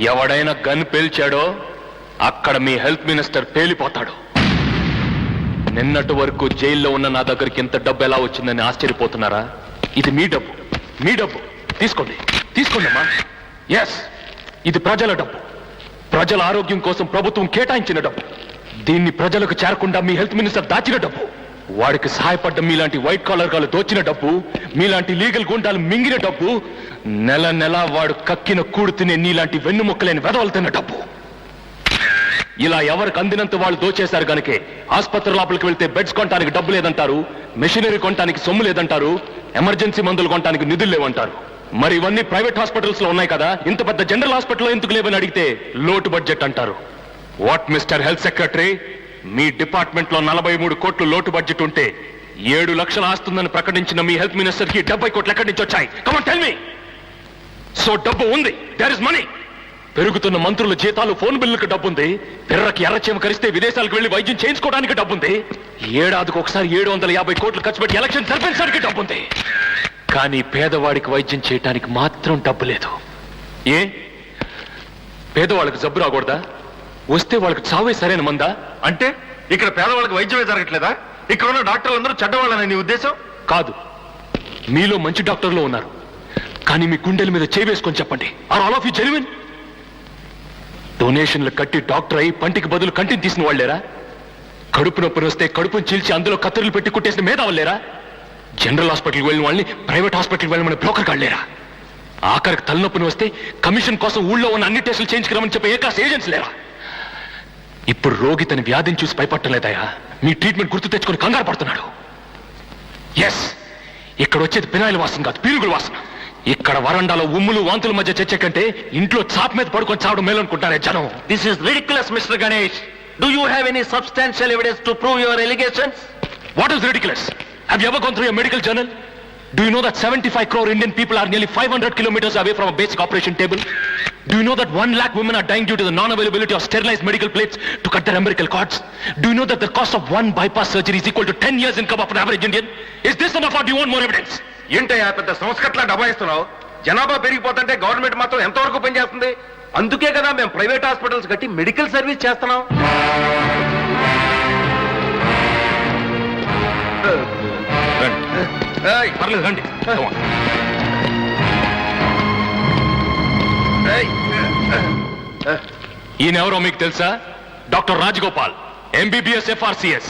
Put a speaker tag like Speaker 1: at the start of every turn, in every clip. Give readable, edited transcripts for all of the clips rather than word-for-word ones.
Speaker 1: ఎవడైనా గన్ పేల్చాడో అక్కడ మీ health minister పేలిపోతాడు. నిన్నటి వరకు జైల్లో ఉన్న నా దగ్గరికి ఇంత డబ్బు ఎలా వచ్చిందని ఆశ్చర్యపోతున్నారా? ఇది మీ డబ్బు, మీ డబ్బు. తీసుకోండి, తీసుకోండి అమ్మా. ఎస్, ఇది ప్రజల డబ్బు, ప్రజల ఆరోగ్యం కోసం ప్రభుత్వం కేటాయించిన డబ్బు. దీన్ని ప్రజలకు చేరకుండా మీ హెల్త్ మినిస్టర్ దాచిన డబ్బు. వాడికి సహాయపడ్డ మీలాంటి వైట్ కాలర్ గాలు దోచిన డబ్బు, మీలాంటి లీగల్ గుండాలు మింగిన డబ్బు, నెల నెల వాడు కక్కిన కూడు తినే నీలాంటి వెన్నుముక్కలేని వెదవలు తిన్న డబ్బు. ఇలా ఎవరికి అందినంత వాళ్ళు దోచేశారు గనుకే ఆసుపత్రి లోపలికి వెళ్తే బెడ్స్ కొనడానికి డబ్బు లేదంటారు, మెషినరీ కొనడానికి సొమ్ము లేదంటారు, ఎమర్జెన్సీ మందులు కొనడానికి నిధులు లేవంటారు. మరి ఇవన్నీ ప్రైవేట్ హాస్పిటల్స్ లో ఉన్నాయి కదా, ఇంత పెద్ద జనరల్ హాస్పిటల్లో ఎందుకు లేవని అడిగితే లోటు బడ్జెట్ అంటారు. What mister health secretary, me department లో 43 కోట్లు లోటు బడ్జెట్ ఉంటే 7 లక్షలు ఆస్తుందని ప్రకటించిన మీ హెల్త్ మినిస్టర్ కి 70 కోట్లు ఎక్కడి నుంచి వచ్చాయి? Come on tell me. So డబ్బు ఉంది, దేర్ ఇస్ మనీ. పెరుగుతున్న మంత్రుల జీతాలు, ఫోన్ బిల్లులకు డబ్బుంది. పిర్రకి ఎర్రచీమ కరిస్తే విదేశాలకు వెళ్లి వైద్యం చేయించుకోవడానికి డబ్బుంది. ఏడాదికి ఒకసారి 750 కోట్లు ఖర్చు పెట్టి ఎలక్షన్ జరిపించడానికి డబ్బుంది. కానీ పేదవాడికి వైద్యం చేయడానికి మాత్రం డబ్బు లేదు. ఏ పేదవాళ్ళకి జబ్బు రాకూడదా? వస్తే వాళ్ళకి చావే సరైన మందా?
Speaker 2: అంటే ఇక్కడ పేదవాళ్ళకి వైద్యమే జరగట్లేదా? ఇక్కడ ఉన్న డాక్టర్లు అందరూ చెడ్డవాళ్ళని నీ ఉద్దేశం?
Speaker 1: కాదు, మీలో మంచి డాక్టర్లు ఉన్నారు. కానీ మీ గుండెల మీద చేయి వేసుకొని చెప్పండి, are all of you genuine? డొనేషన్లు కట్టి డాక్టర్ అయి పంటికి బదులు కంటిని తీసిన వాళ్ళేరా? కడుపు నొప్పిని వస్తే కడుపును చీల్చి అందులో కత్తిరులు పెట్టి కుట్టేసిన మేధావులేరా? జనరల్ హాస్పిటల్కి వెళ్ళిన వాళ్ళని ప్రైవేట్ హాస్పిటల్కి వెళ్ళమని బ్రోకర్ కాళ్ళేరా? ఆఖరికి తలనొప్పిని వస్తే కమిషన్ కోసం ఊళ్ళో ఉన్న అన్ని టెస్టులు చేయించుకురామని చెప్పే ఏ క్లాస్ ఏజెంట్స్ లేరా? ఇప్పుడు రోగి తన వ్యాధిని చూసి భయపట్టలేదయా, మీ ట్రీట్మెంట్ గుర్తు తెచ్చుకొని కంగారు పడుతున్నాడు. ఎస్, ఇక్కడ వచ్చేది పినాయిల వాసన కాదు, పీరుగుల వాసన. ఇక్కడ వరండాలో ఉమ్ములు వాంతుల మధ్య చచ్చే కంటే ఇంట్లో చాప్ మీద పడుకొని చావడం మేలనుకుంటారే జనం.
Speaker 2: This is ridiculous mister Ganesh. Do you have any substantial evidence to prove your allegations?
Speaker 1: What is ridiculous? Have you ever gone through a medical journal? Do you know that 75 crore Indian people are nearly 500 kilometers away from a basic operation table? Do you know that 1 lakh women are dying due to the non-availability of sterilized medical plates to cut their umbilical cords? Do you know that the cost of 1 bypass surgery is equal to 10 years income of an average Indian? Is this enough or do you want more evidence?
Speaker 2: ఏంటయ్యా పెద్ద సంస్కట్లా డబాయిస్తున్నావు? జనాభా పెరిగిపోతుంటే government మాత్రం ఎంతవరకు పనిచేస్తుంది? అందుకే కదా మేము private hospitals కట్టి మెడికల్ సర్వీస్ చేస్తున్నాం.
Speaker 1: పర్లేదు రండి. ఈయనెవరో మీకు తెలుసా? Doctor Rajagopal, MBBS FRCS.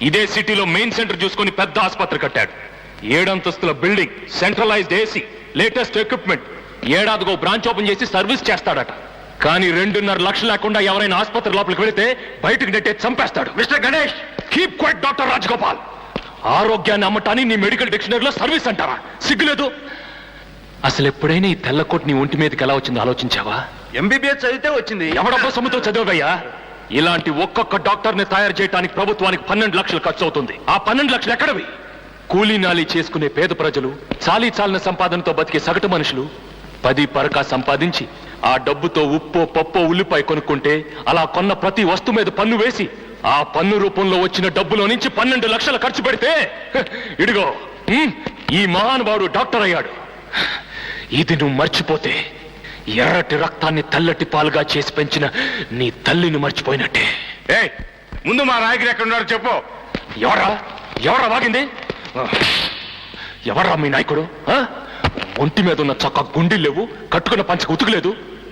Speaker 1: ఇదే సిటీలో మెయిన్ సెంటర్ చూసుకొని పెద్ద ఆసుపత్రి కట్టాడు. 7 అంతస్తుల building, centralised AC, latest equipment. ఏడాదిగో బ్రాంచ్ ఓపెన్ చేసి సర్వీస్ చేస్తాడట. కానీ 2.5 లక్షలు లేకుండా ఎవరైనా ఆసుపత్రి లోపలికి వెళితే బయటకు నెట్టే చంపేస్తాడు.
Speaker 2: Mister Ganesh,
Speaker 1: keep quiet doctor Rajagopal. ఆరోగ్యాన్ని అమ్మటాన్ని నీ మెడికల్ డిక్షనరీలో సర్వీస్ అంటారా? సిగ్గులేదు? అసలు ఎప్పుడైనా ఈ తెల్లకోట్ నీ ఒంటి మీదకి ఎలా వచ్చిందో ఆలోచించావా?
Speaker 2: MBBS చదివితే వచ్చింది.
Speaker 1: ఎవడబ్బో సొమ్ముతో చదివయ్యా? ఇలాంటి ఒక్కొక్క డాక్టర్ ని తయారు చేయడానికి ప్రభుత్వానికి 12 లక్షలు ఖర్చు అవుతుంది. ఆ 12 లక్షలు ఎక్కడవి? కూలీ నాలి చేసుకునే పేద ప్రజలు, చాలీ చాలిన సంపాదనతో బతికే సగటు మనుషులు 10 పరకా సంపాదించి ఆ డబ్బుతో ఉప్పో పప్పో ఉల్లిపాయ కొనుక్కుంటే అలా కొన్న ప్రతి వస్తువు మీద పన్ను వేసి ఆ పన్ను రూపంలో వచ్చిన డబ్బులో నుంచి 12 లక్షలు ఖర్చు పెడితే ఇడిగో ఈ మహానుభావుడు డాక్టర్ అయ్యాడు. ఇది నువ్వు మర్చిపోతే ఎర్రటి రక్తాన్ని తెల్లటి పాలుగా చేసి పెంచిన నీ తల్లిని మర్చిపోయినట్టే.
Speaker 2: ముందు మా నాయకుడు ఎక్కడ ఉన్నారో చెప్పు.
Speaker 1: ఎవరా వాగింది? ఎవరా మీ నాయకుడు? ఒంటి మీద ఉన్న చొక్కా గుండీలు లేవు, కట్టుకున్న పంచకు ఉతుకులేదు.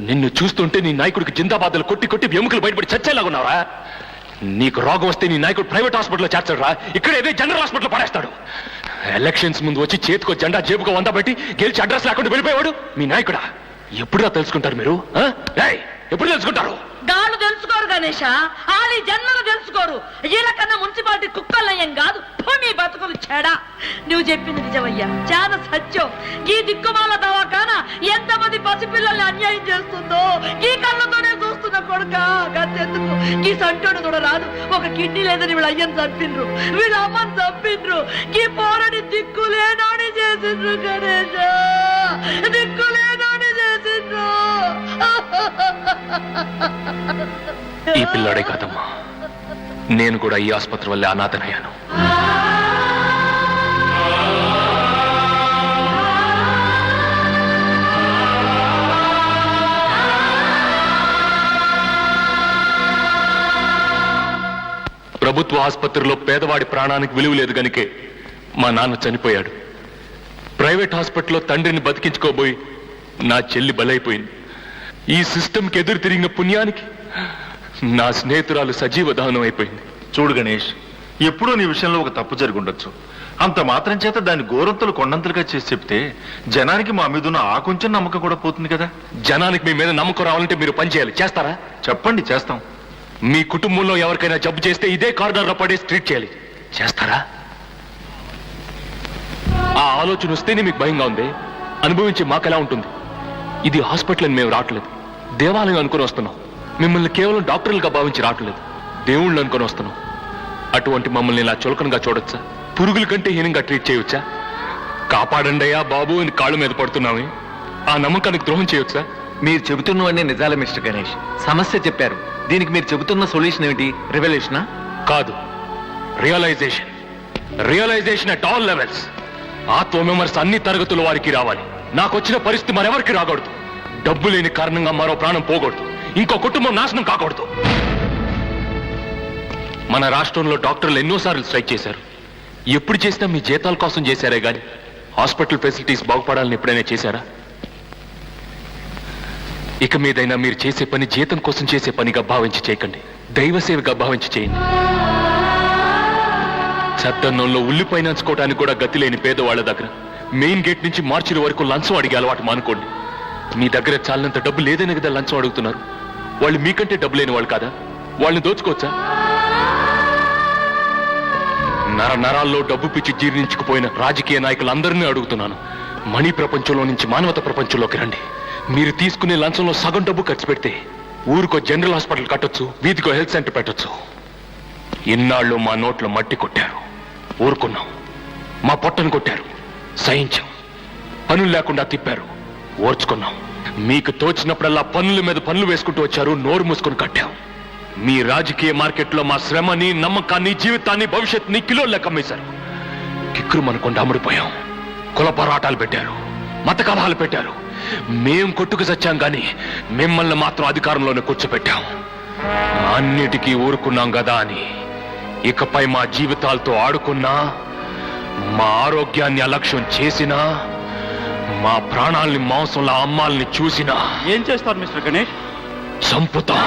Speaker 1: నిన్ను చూస్తుంటే నీ నాయకుడికి జిందాబాదులు కొట్టి కొట్టి ఎముకలు బయటపడి చచ్చేలాగున్నావా? నీకు రోగం వస్తే నీ నాయకుడు ప్రైవేట్ హాస్పిటల్లో చేర్చాడు రా, ఇక్కడ ఏదే జనరల్ హాస్పిటల్ పడేస్తాడు. ఎలక్షన్స్ ముందు వచ్చి చేతికో జెండా జేబుకో 100 పెట్టి గెలిచి అడ్రస్ లేకుండా వెళ్ళిపోయాడు మీ నాయకుడా. ఎప్పుడుగా తెలుసుకుంటారు మీరు? ఎప్పుడు తెలుసుకుంటారు?
Speaker 3: గాళ్ళు తెలుసుకోరు గణేష, ఆలి జన్మలు తెలుసుకోరు. వీళ్ళకన్నా మున్సిపాలిటీ కుక్కలయ్యం కాదు, భూమి బతుకులు చెడా. నువ్వు చెప్పింది నిజమయ్యా, చాలా సత్యం. ఈ దిక్కుమాల దవాఖాన ఎంతమంది పసిపిల్లల్ని అన్యాయం చేస్తుందో ఈ కళ్ళతోనే చూస్తున్న కొడుక. గంతెందుకు ఈ సంటోడు కూడా రాదు. ఒక కిడ్నీ లేదని వీళ్ళ అయ్యని చంపిండ్రు, వీళ్ళ అమ్మని చంపిండ్రు. ఈ పోరని దిక్కులేనోని చేసిండ్రు గణేష, దిక్కులేనోని చేసిండ్రు.
Speaker 1: ఈ పిల్లాడే కాదమ్మా, నేను కూడా ఈ ఆసుపత్రి వల్లే అనాథనయ్యాను. ప్రభుత్వ ఆసుపత్రిలో పేదవాడి ప్రాణానికి విలువ లేదు గనుకే మా నాన్న చనిపోయాడు. ప్రైవేట్ హాస్పిటల్లో తండ్రిని బతికించుకోబోయి నా చెల్లి బలైపోయింది. ఈ సిస్టమ్కి ఎదురు తిరిగిన పుణ్యానికి నా స్నేహితురాలు సజీవ దహనం అయిపోయింది.
Speaker 4: చూడు గణేష్, ఎప్పుడూ నీ విషయంలో ఒక తప్పు జరుగుండొచ్చు. అంత మాత్రం చేత దాని గోరంతలు కొండంతలుగా చేసి చెప్తే జనానికి మా మీద ఉన్న ఆ కొంచెం నమ్మకం కూడా పోతుంది కదా.
Speaker 1: జనానికి మీ మీద నమ్మకం రావాలంటే మీరు పని చేయాలి. చేస్తారా?
Speaker 4: చెప్పండి, చేస్తాం.
Speaker 1: మీ కుటుంబంలో ఎవరికైనా జబ్బు చేస్తే ఇదే కార్నర్లో పడేసి ట్రీట్ చేయాలి. చేస్తారా? ఆ ఆలోచన వస్తేనే మీకు భయంగా ఉంది. అనుభవించి మాకెలా ఉంటుంది? ఇది హాస్పిటల్ అని మేము రావట్లేదు, దేవాలయం అనుకుని వస్తున్నాం. మిమ్మల్ని కేవలం డాక్టర్లుగా భావించి రావట్లేదు, దేవుళ్ళు అనుకుని వస్తున్నాం. అటువంటి మమ్మల్ని ఇలా చులకనగా చూడొచ్చా? పురుగుల కంటే హీనంగా ట్రీట్ చేయవచ్చా? కాపాడండి అయ్యా బాబు అని కాళ్ళ మీద పడుతున్నామే, ఆ నమ్మకానికి ద్రోహం చేయవచ్చా?
Speaker 5: మీరు చెబుతున్నవన్నీ నిజాలే మిస్టర్ గణేష్. సమస్య చెప్పారు, దీనికి మీరు చెబుతున్న సొల్యూషన్ ఏమిటి? రివల్యూషనా?
Speaker 1: కాదు, realisation. Realisation at all levels. ఆత్మ విమర్శ అన్ని తరగతుల వారికి రావాలి. నాకు వచ్చిన పరిస్థితి మరెవరికి రాకూడదు. డబ్బు లేని కారణంగా మరో ప్రాణం పోకూడదు, ఇంకో కుటుంబం నాశనం కాకూడదు. మన రాష్ట్రంలో డాక్టర్లు ఎన్నోసార్లు స్ట్రైక్ చేశారు. ఎప్పుడు చేసినా మీ జీతాల కోసం చేశారే గాని హాస్పిటల్ ఫెసిలిటీస్ బాగుపడాలని ఎప్పుడైనా చేశారా? ఇక మీదైనా మీరు చేసే పని జీతం కోసం చేసే పనిగా భావించి చేయకండి, దైవ సేవగా భావించి చేయండి. చద్దన్నంలో ఉల్లిపై నంచుకోవడానికి కూడా గతి లేని పేదవాళ్ల దగ్గర మెయిన్ గేట్ నుంచి మార్చిల వరకు లంచం అడిగే అలవాటు మానుకోండి. మీ దగ్గర చాలినంత డబ్బు లేదనే కదా లంచం అడుగుతున్నారు. వాళ్ళు మీకంటే డబ్బు లేని వాళ్ళు కాదా? వాళ్ళని దోచుకోవచ్చా? నరాల్లో డబ్బు పిచ్చి జీర్ణించుకుపోయిన రాజకీయ నాయకులందరినీ అడుగుతున్నాను, మనీ ప్రపంచంలో నుంచి మానవత ప్రపంచంలోకి రండి. మీరు తీసుకునే లంచంలో సగం డబ్బు ఖర్చు పెడితే ఊరికో జనరల్ హాస్పిటల్ కట్టొచ్చు, వీధికో హెల్త్ సెంటర్ పెట్టొచ్చు. ఇన్నాళ్ళు మా నోట్లో మట్టి కొట్టారు, ఊరుకున్నాం. మా పొట్టను కొట్టారు, సహించాం. పనులు లేకుండా తిప్పారు, ఓర్చుకున్నాం. మీకు తోచినప్పుడల్లా పన్నుల మీద పన్నులు వేసుకుంటూ వచ్చారు, నోరు మూసుకుని కట్టాం. మీ రాజకీయ మార్కెట్లో మా శ్రమని, నమ్మకాన్ని, జీవితాన్ని, భవిష్యత్తుని కిలోలు లెక్క అమ్మేశారు. కిక్కురు మనకుండా అమ్ముడిపోయాం. కుల పోరాటాలు పెట్టారు, మత కలహాలు పెట్టారు. మేం కొట్టుకు సచ్చాం గాని మిమ్మల్ని మాత్రం అధికారంలోనే కూర్చోబెట్టాం. అన్నిటికీ ఊరుకున్నాం కదా అని ఇకపై మా జీవితాలతో ఆడుకున్నా, మా ఆరోగ్యాన్ని అలక్ష్యం చేసినా, మా ప్రాణాల్ని మాంసంలో అమ్మాల్ని చూసినా
Speaker 6: ఏం చేస్తారు మిస్టర్ గణేష్?
Speaker 1: చంపుతాం.